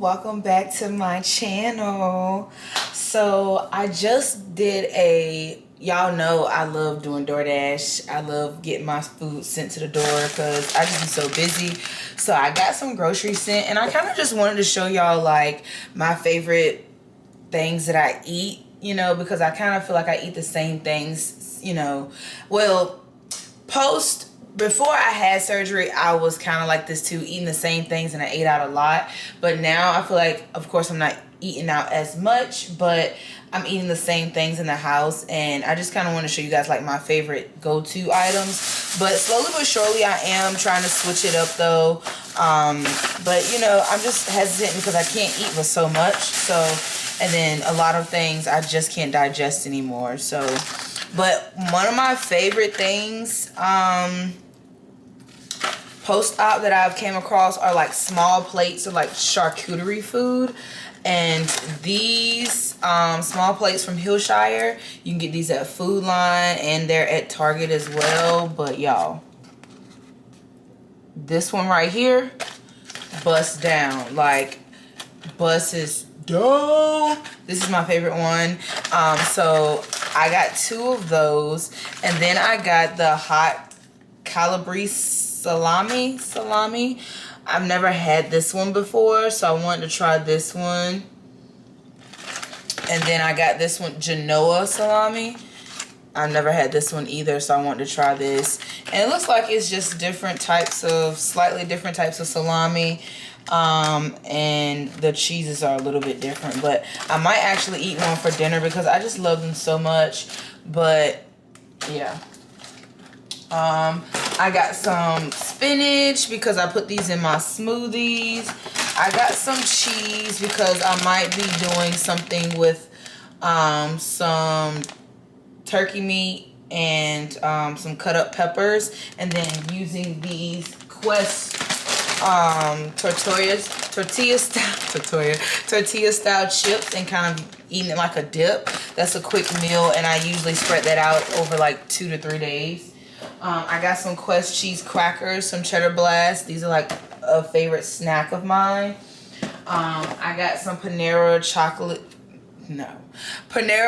welcome back to my channel. So I just did y'all know I love doing DoorDash. I love getting my food sent to the door because I just be so busy. So I got some groceries sent and I kind of just wanted to show y'all like my favorite things that I eat, you know, because I kind of feel like I eat the same things, you know. Well, before I had surgery, I was kind of like this too, eating the same things, and I ate out a lot. But now I feel like, of course, I'm not eating out as much, but I'm eating the same things in the house. And I just kind of want to show you guys like my favorite go-to items. But slowly but surely, I am trying to switch it up though. But you know, I'm just hesitant because I can't eat with so much. So, and then a lot of things I just can't digest anymore. So, but one of my favorite things, post-op that I've came across are like small plates of like charcuterie food. And these small plates from Hillshire, you can get these at Food Line and they're at Target as well. But y'all, this one right here, bust down. Like, bust is dope. This is my favorite one. So I got 2 of those. And then I got the hot calabrese salami. I've never had this one before, so I wanted to try this one. And then I got this one, Genoa salami. I've never had this one either, so I wanted to try this. And it looks like it's just slightly different types of salami. And the cheeses are a little bit different, but I might actually eat one for dinner because I just love them so much. But yeah. I got some spinach because I put these in my smoothies. I got some cheese because I might be doing something with some turkey meat and some cut up peppers, and then using these Quest tortilla style chips and kind of eating it like a dip. That's a quick meal, and I usually spread that out over like 2 to 3 days. I got some Quest cheese crackers, some cheddar blast. These are like a favorite snack of mine. I got some Panera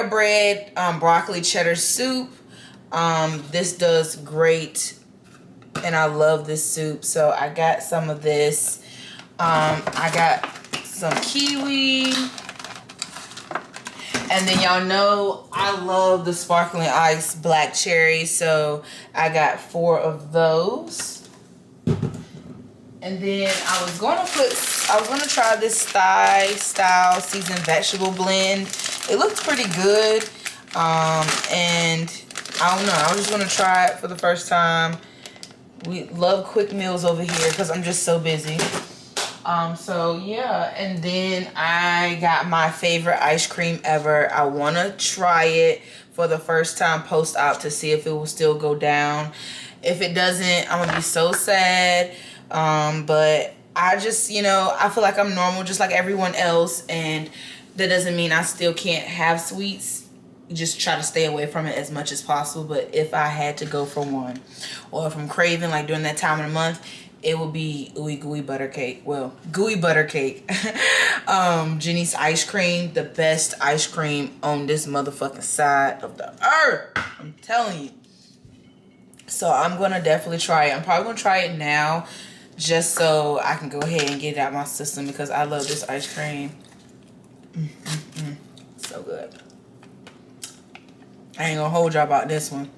bread, broccoli cheddar soup. This does great, and I love this soup, so I got some of this. I got some kiwi. And then y'all know I love the sparkling ice black cherry, so I got 4 of those. And then I was gonna try this Thai style seasoned vegetable blend. It looks pretty good. And I don't know, I was just gonna try it for the first time. We love quick meals over here because I'm just so busy. So yeah, and then I got my favorite ice cream ever. I want to try it for the first time post-op to see if it will still go down. If it doesn't, I'm gonna be so sad. But I just, you know, I feel like I'm normal just like everyone else, and that doesn't mean I still can't have sweets. Just try to stay away from it as much as possible. But if I had to go for one, or if I'm craving like during that time of the month, it will be gooey butter cake. Well, gooey butter cake. Jenny's ice cream, the best ice cream on this motherfucking side of the earth. I'm telling you. So I'm gonna definitely try it. I'm probably gonna try it now, just so I can go ahead and get it out my system because I love this ice cream. So good. I ain't gonna hold y'all about this one.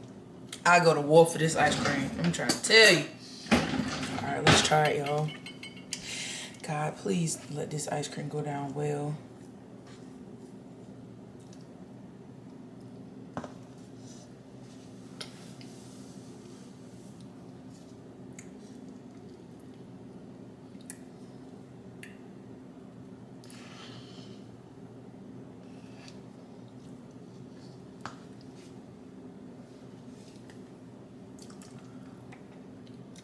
I go to war for this ice cream. I'm trying to tell you. Alright, let's try it, y'all. God, please let this ice cream go down well.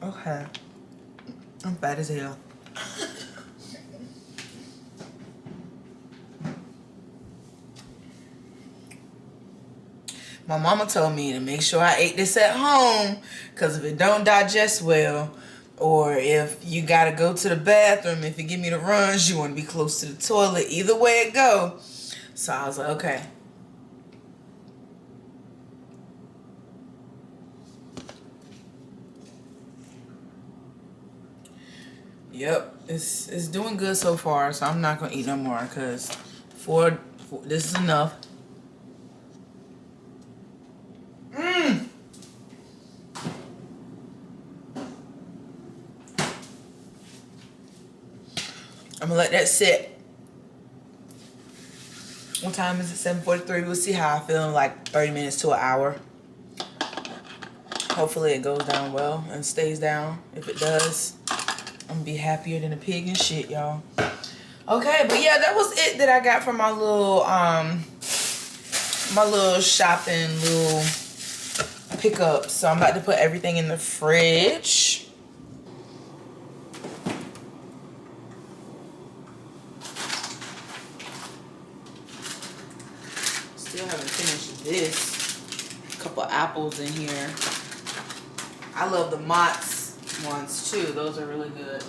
Okay. I'm fat as hell. My mama told me to make sure I ate this at home because if it don't digest well, Or if you gotta go to the bathroom, if you give me the runs, you want to be close to the toilet. Either way it go. So I was like, okay. Yep, it's doing good so far. So I'm not gonna eat no more because for this is enough. I'm gonna let that sit. What time is it? 7:43. We'll see how I feel in like 30 minutes to an hour. Hopefully it goes down well and stays down. If it does, I'm gonna be happier than a pig and shit, y'all. Okay, but yeah, that was it that I got from my little shopping little pickup. So I'm about to put everything in the fridge. Still haven't finished this. A couple apples in here. I love the Mott's ones too. Those are really good.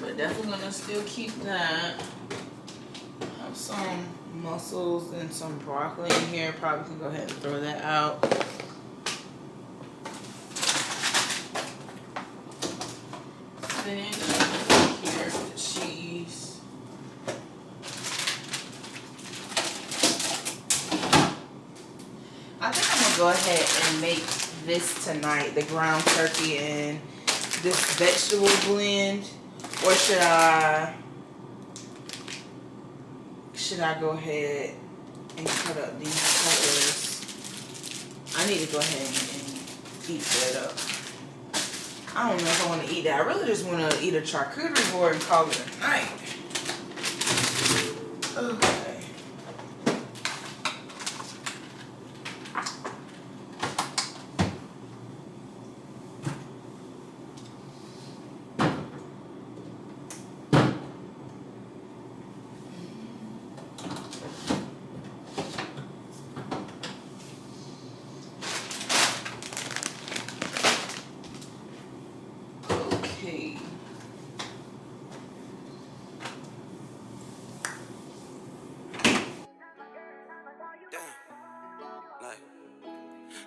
But definitely gonna still keep that. Have some mussels and some broccoli in here. Probably can go ahead and throw that out. Then here's the cheese. I think I'm gonna go ahead and make this tonight, the ground turkey and this vegetable blend. Or should I go ahead and cut up these peppers? I need to go ahead and eat that up. I don't know if I want to eat that. I really just want to eat a charcuterie board and call it a night. Okay.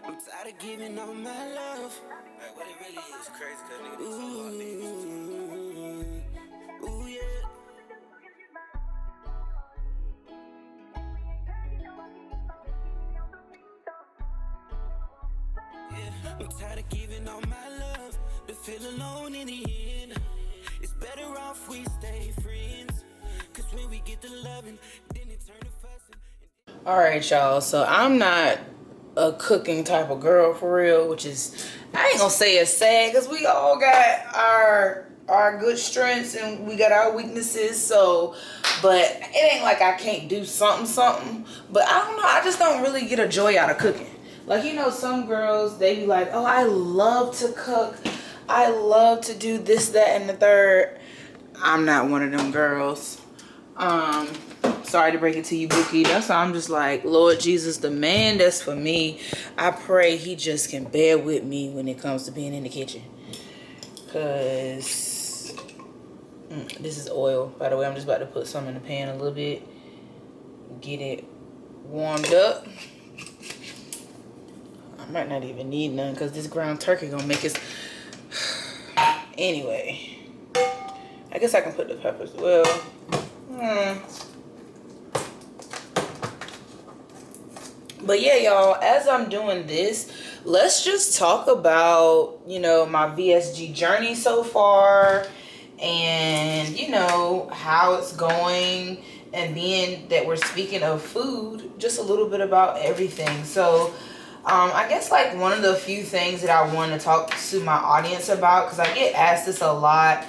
I'm tired of giving all my love. Like what it really is crazy, cause nigga do some more things. Ooh, yeah. Yeah, I'm tired of giving all my love, but feel alone in the end. It's better off we stay friends, cause when we get to loving, then it turn to fussing. Alright, y'all, so I'm not a cooking type of girl for real, which is, I ain't gonna say it's sad, because we all got our good strengths and we got our weaknesses. So, but it ain't like I can't do something, but I don't know, I just don't really get a joy out of cooking. Like, you know, some girls, they be like, oh, I love to cook, I love to do this, that, and the third. I'm not one of them girls. Sorry to break it to you, Bookie. That's why I'm just like, Lord Jesus, the man that's for me, I pray he just can bear with me when it comes to being in the kitchen. Because this is oil, by the way. I'm just about to put some in the pan a little bit. Get it warmed up. I might not even need none because this ground turkey gonna make us. Anyway, I guess I can put the peppers. Well, but yeah, y'all, as I'm doing this, let's just talk about, you know, my VSG journey so far and, you know, how it's going. And being that we're speaking of food, just a little bit about everything. So I guess like one of the few things that I want to talk to my audience about, because I get asked this a lot,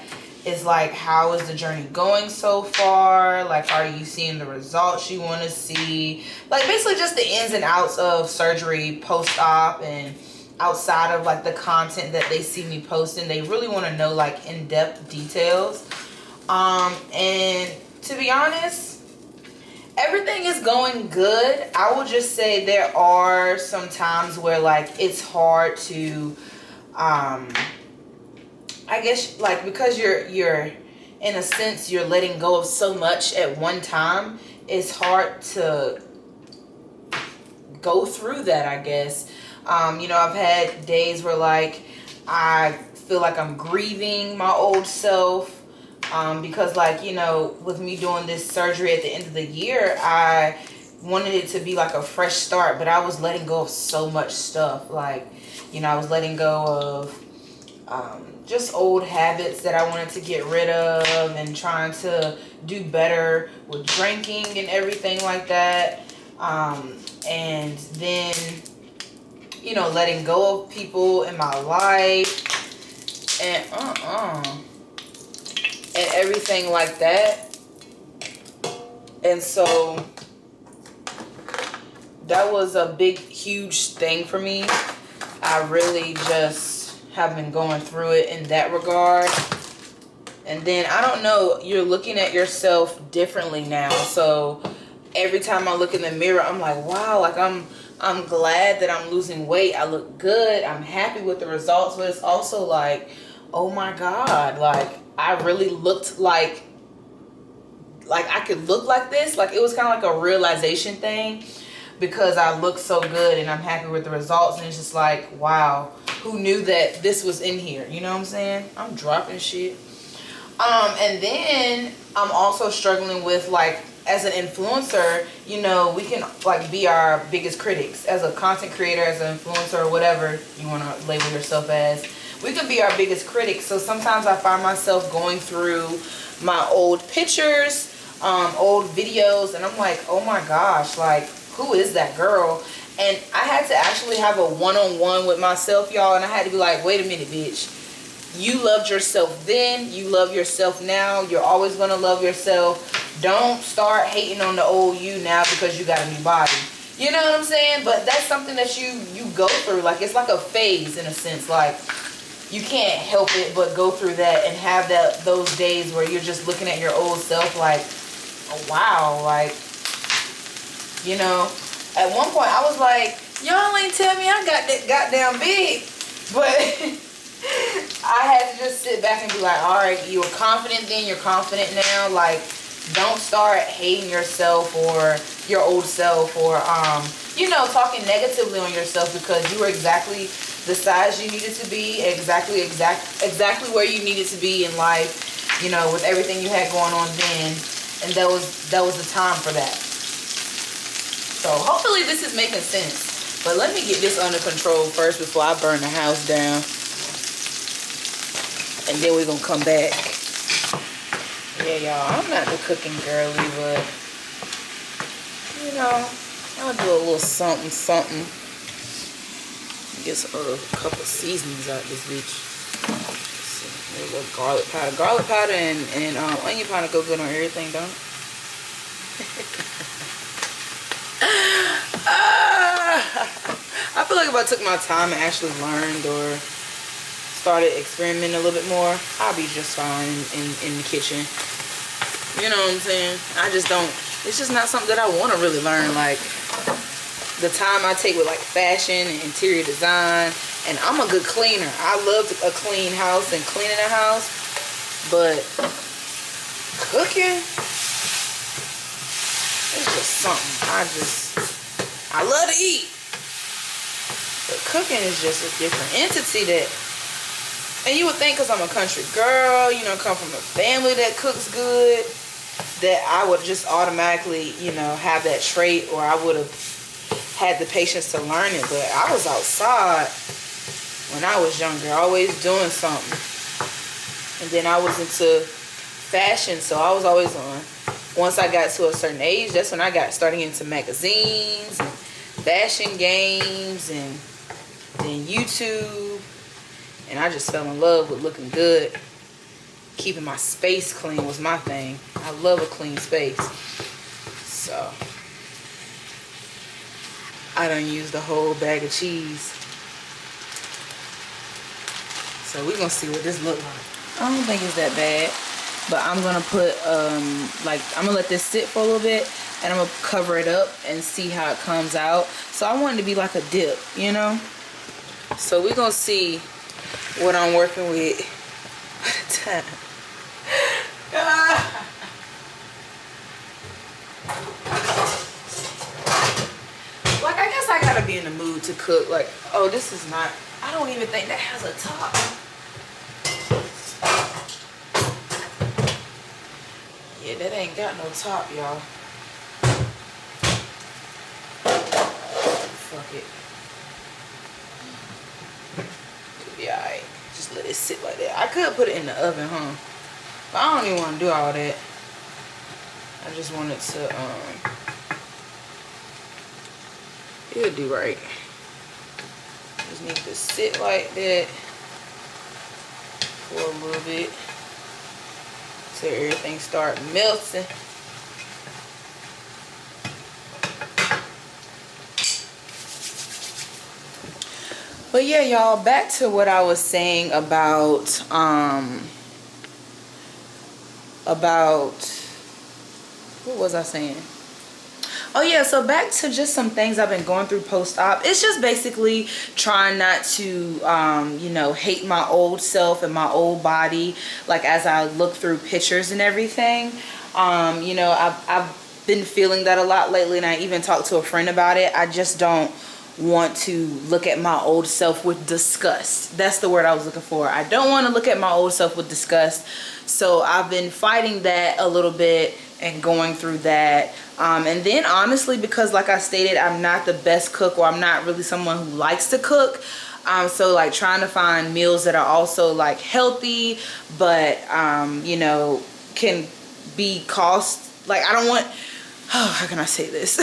is like, how is the journey going so far? Like, are you seeing the results you want to see? Like, basically just the ins and outs of surgery post-op and outside of like the content that they see me posting. They really want to know like in-depth details. And to be honest, everything is going good. I will just say there are some times where like it's hard to I guess like because you're in a sense you're letting go of so much at one time, it's hard to go through that, I guess. You know, I've had days where like I feel like I'm grieving my old self, because like, you know, with me doing this surgery at the end of the year, I wanted it to be like a fresh start, but I was letting go of so much stuff. Like, you know, I was letting go of just old habits that I wanted to get rid of, and trying to do better with drinking and everything like that. And then, you know, letting go of people in my life and and everything like that. And so that was a big, huge thing for me. I really just have been going through it in that regard. And then, I don't know, you're looking at yourself differently now. So every time I look in the mirror, I'm like, wow, like I'm glad that I'm losing weight. I look good. I'm happy with the results. But it's also like, oh my God, like I really looked like I could look like this. Like it was kind of like a realization thing, because I look so good and I'm happy with the results. And it's just like, wow, who knew that this was in here? You know what I'm saying? I'm dropping shit. And then I'm also struggling with, like, as an influencer, you know, we can like be our biggest critics. As a content creator, as an influencer, or whatever you want to label yourself as, we can be our biggest critics. So sometimes I find myself going through my old pictures, old videos, and I'm like, oh my gosh, like, who is that girl? And I had to actually have a one-on-one with myself, y'all, and I had to be like, wait a minute, bitch. You loved yourself then, you love yourself now, you're always gonna love yourself. Don't start hating on the old you now because you got a new body. You know what I'm saying? But that's something that you go through. Like, it's like a phase in a sense. Like, you can't help it but go through that and have those days where you're just looking at your old self like, oh, wow, like, you know. At one point I was like, y'all ain't tell me I got that goddamn big. But I had to just sit back and be like, all right, you were confident then, you're confident now. Like, don't start hating yourself or your old self, or you know, talking negatively on yourself, because you were exactly the size you needed to be, exactly where you needed to be in life, you know, with everything you had going on then. And that was the time for that. So hopefully this is making sense. But let me get this under control first before I burn the house down. And then we're gonna come back. Yeah, y'all, I'm not the cooking girly, but you know, I'll do a little something. Get a couple seasonings out this bitch. There's a little garlic powder. Garlic powder and onion powder go good on everything, don't it? I feel like if I took my time and actually learned or started experimenting a little bit more, I'll be just fine in the kitchen. You know what I'm saying? I just don't, it's just not something that I want to really learn. Like, the time I take with like fashion and interior design, and I'm a good cleaner. I love a clean house and cleaning a house, but cooking, it's just something. I love to eat, but cooking is just a different entity that. And you would think, because I'm a country girl, you know, come from a family that cooks good, that I would just automatically, you know, have that trait, or I would have had the patience to learn it. But I was outside when I was younger, always doing something. And then I was into fashion, so I was always on. Once I got to a certain age, that's when I got starting into magazines and fashion games and then YouTube. And I just fell in love with looking good. Keeping my space clean was my thing. I love a clean space. So I done used the whole bag of cheese. So we're gonna see what this look like. I don't think it's that bad. But I'm gonna put I'm gonna let this sit for a little bit, and I'm gonna cover it up and see how it comes out. So I want it to be like a dip, you know? So we're gonna see what I'm working with Like, I guess I gotta be in the mood to cook. Like, oh, this is not, I don't even think that has a top. Yeah, that ain't got no top, y'all. Fuck it. It'll be alright. Just let it sit like that. I could put it in the oven, huh? But I don't even want to do all that. I just want it to, it'll do right. Just need to sit like that for a little bit till everything start melting. But yeah, y'all, back to what I was saying about what was I saying? Oh yeah, so back to just some things I've been going through post-op. It's just basically trying not to, you know, hate my old self and my old body, like as I look through pictures and everything. You know, I've been feeling that a lot lately, and I even talked to a friend about it. I just don't want to look at my old self with disgust. That's the word I was looking for. I don't want to look at my old self with disgust. So I've been fighting that a little bit and going through that. And then honestly, because like I stated, I'm not the best cook, or I'm not really someone who likes to cook. So like trying to find meals that are also like healthy, but you know, can be cost, like I don't want, oh, how can I say this?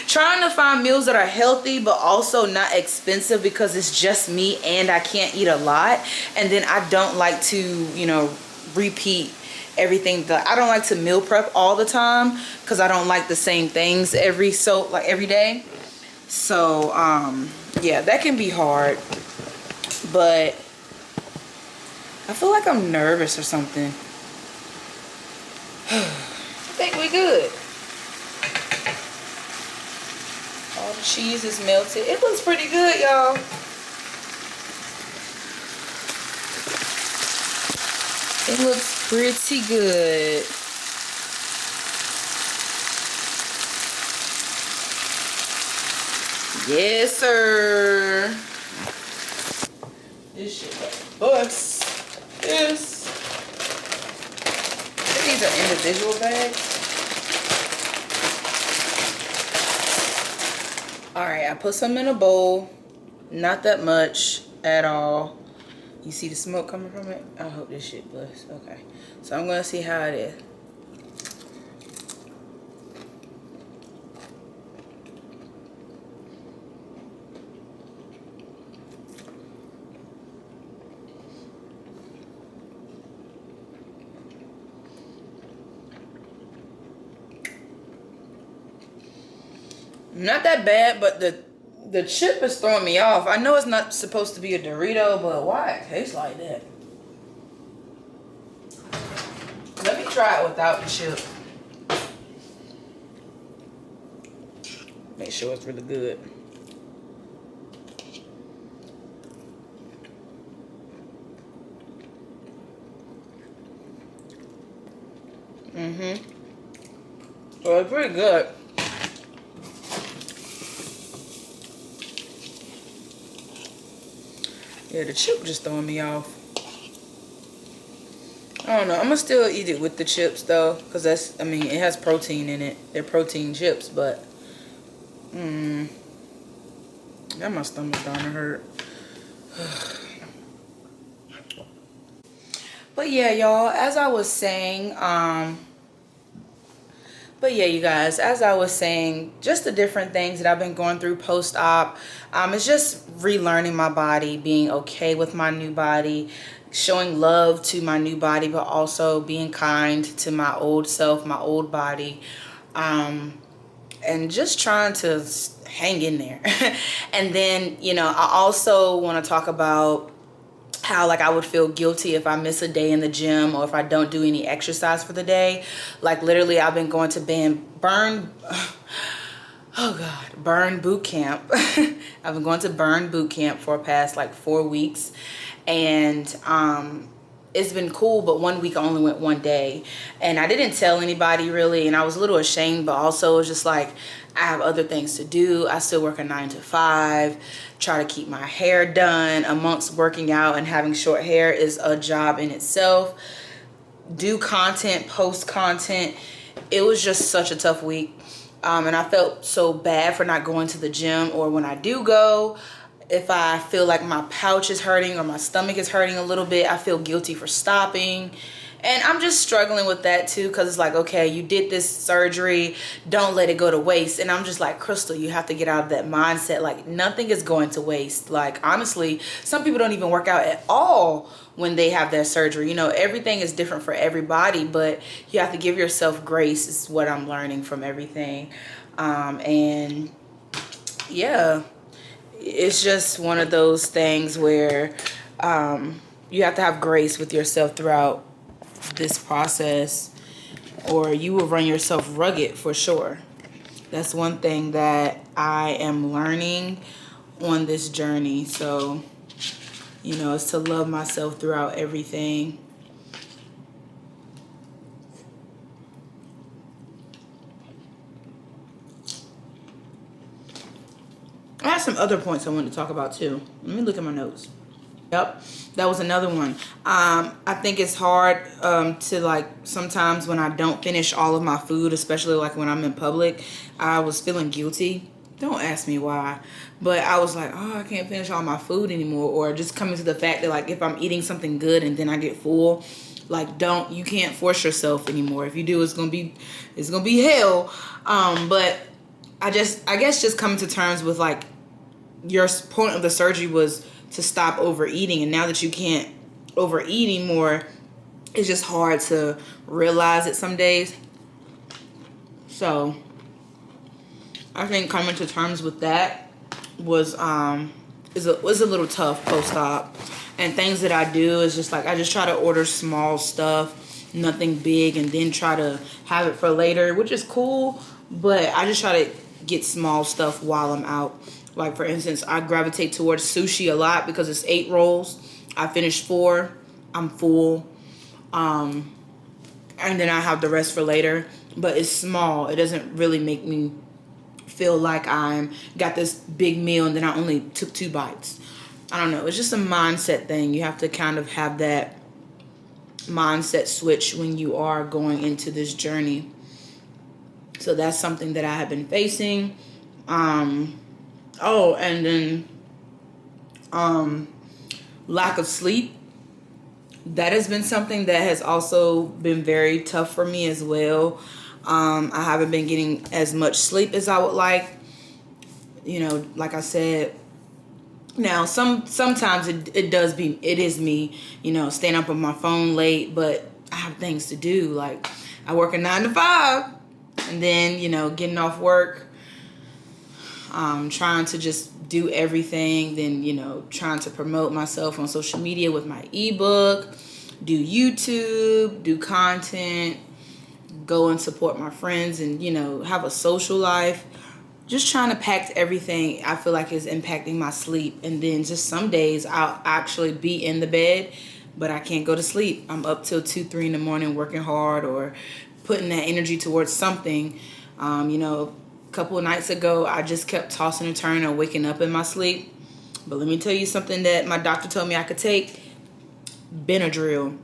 Trying to find meals that are healthy but also not expensive, because it's just me and I can't eat a lot. And then I don't like to, you know, repeat everything. I don't like to meal prep all the time, because I don't like the same things every day. So yeah, that can be hard. But I feel like I'm nervous or something. I think we good. All the cheese is melted. It looks pretty good, y'all. It looks pretty good. Yes, sir. This shit like bust. Yes. These are individual bags. Alright, I put some in a bowl. Not that much at all. You see the smoke coming from it? I hope this shit busts. Okay. So I'm going to see how it is. Not that bad, but the chip is throwing me off. I know it's not supposed to be a Dorito, but why it tastes like that? Let me try it without the chip. Make sure it's really good. Well, it's pretty good. Yeah, the chip just throwing me off. I don't know. I'm gonna still eat it with the chips though, because that's, I mean, it has protein in it. They're protein chips, but got my stomach starting to hurt. But yeah, y'all, as I was saying, but yeah, you guys, as I was saying, just the different things that I've been going through post-op. It's just relearning my body, being okay with my new body, showing love to my new body, but also being kind to my old self, my old body, and just trying to hang in there. And then, you know, I also want to talk about how like I would feel guilty if I miss a day in the gym, or if I don't do any exercise for the day. Like literally I've been going to burn boot camp. I've been going to burn boot camp for the past like 4 weeks, and it's been cool, but 1 week I only went 1 day, and I didn't tell anybody really, and I was a little ashamed, but also it was just like, I have other things to do. I still work a 9 to 5, try to keep my hair done. Amongst working out and having short hair is a job in itself. Do content, post content. It was just such a tough week, and I felt so bad for not going to the gym, or when I do go, if I feel like my pouch is hurting or my stomach is hurting a little bit, I feel guilty for stopping. And I'm just struggling with that too, because it's like, okay, you did this surgery, don't let it go to waste. And I'm just like, Krystal, you have to get out of that mindset. Like, nothing is going to waste. Like, honestly, some people don't even work out at all when they have their surgery. You know, everything is different for everybody, but you have to give yourself grace, is what I'm learning from everything. And yeah, it's just one of those things where you have to have grace with yourself throughout this process, or you will run yourself rugged for sure. That's one thing that I am learning on this journey. So, you know, it's to love myself throughout everything. I have some other points I wanted to talk about too. Let me look at my notes. Yep, that was another one. I think it's hard to, like, sometimes when I don't finish all of my food, especially like when I'm in public, I was feeling guilty. Don't ask me why, but I was like, oh, I can't finish all my food anymore. Or just coming to the fact that, like, if I'm eating something good and then I get full, like, you can't force yourself anymore. If you do, it's gonna be hell. But I guess just coming to terms with, like, your point of the surgery was to stop overeating, and now that you can't overeat anymore, it's just hard to realize it some days. So I think coming to terms with that was a little tough post-op. And things that I do is just like, I just try to order small stuff, nothing big, and then try to have it for later, which is cool, but I just try to get small stuff while I'm out. Like, for instance, I gravitate towards sushi a lot because it's 8 rolls. I finished 4. I'm full. And then I have the rest for later. But it's small. It doesn't really make me feel like I'm got this big meal and then I only took 2 bites. I don't know. It's just a mindset thing. You have to kind of have that mindset switch when you are going into this journey. So that's something that I have been facing. Oh, and then lack of sleep. That has been something that has also been very tough for me as well. I haven't been getting as much sleep as I would like. You know, like I said, now sometimes it is me, you know, staying up on my phone late, but I have things to do. Like, I work a 9 to 5, and then, you know, getting off work, trying to just do everything, then, you know, trying to promote myself on social media with my ebook, do YouTube, do content, go and support my friends, and, you know, have a social life. Just trying to pack everything I feel like is impacting my sleep. And then just some days I'll actually be in the bed, but I can't go to sleep. I'm up till 2, 3 in the morning working hard or putting that energy towards something. You know, couple of nights ago, I just kept tossing and turning and waking up in my sleep. But let me tell you something that my doctor told me I could take. Benadryl.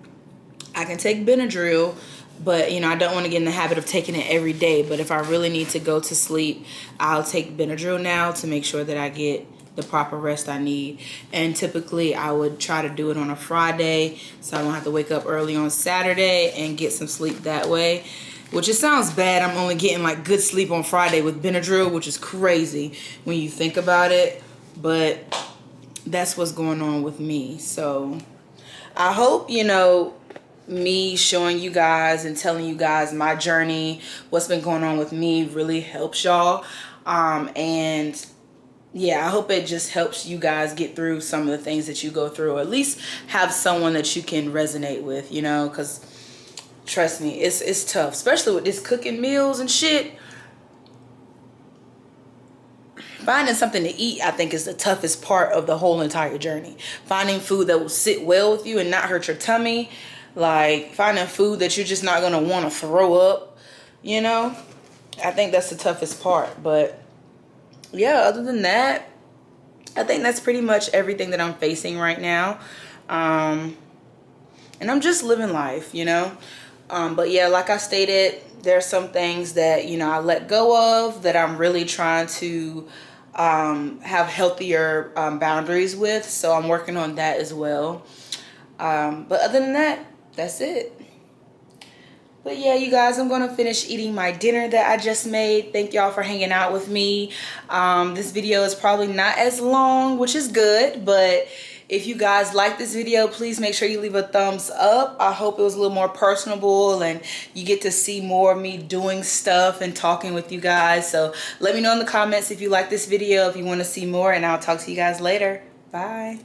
I can take Benadryl, but, you know, I don't want to get in the habit of taking it every day. But if I really need to go to sleep, I'll take Benadryl now to make sure that I get the proper rest I need. And typically I would try to do it on a Friday, so I don't have to wake up early on Saturday and get some sleep that way. Which, it sounds bad, I'm only getting like good sleep on Friday with Benadryl, which is crazy when you think about it. But that's what's going on with me. So I hope, you know, me showing you guys and telling you guys my journey, what's been going on with me, really helps y'all. And yeah, I hope it just helps you guys get through some of the things that you go through, or at least have someone that you can resonate with, you know, because trust me, it's tough, especially with this cooking meals and shit. finding something to eat, I think, is the toughest part of the whole entire journey. Finding food that will sit well with you and not hurt your tummy. Like finding food that you're just not gonna want to throw up, you know. I think that's the toughest part. But yeah, other than that, I think that's pretty much everything that I'm facing right now. And I'm just living life, you know. But yeah, like I stated, there's some things that, you know, I let go of that I'm really trying to have healthier boundaries with. So I'm working on that as well. But other than that, that's it. But yeah, you guys, I'm going to finish eating my dinner that I just made. Thank y'all for hanging out with me. This video is probably not as long, which is good. But if you guys like this video, please make sure you leave a thumbs up. I hope it was a little more personable and you get to see more of me doing stuff and talking with you guys. So let me know in the comments if you like this video, if you want to see more, and I'll talk to you guys later. Bye.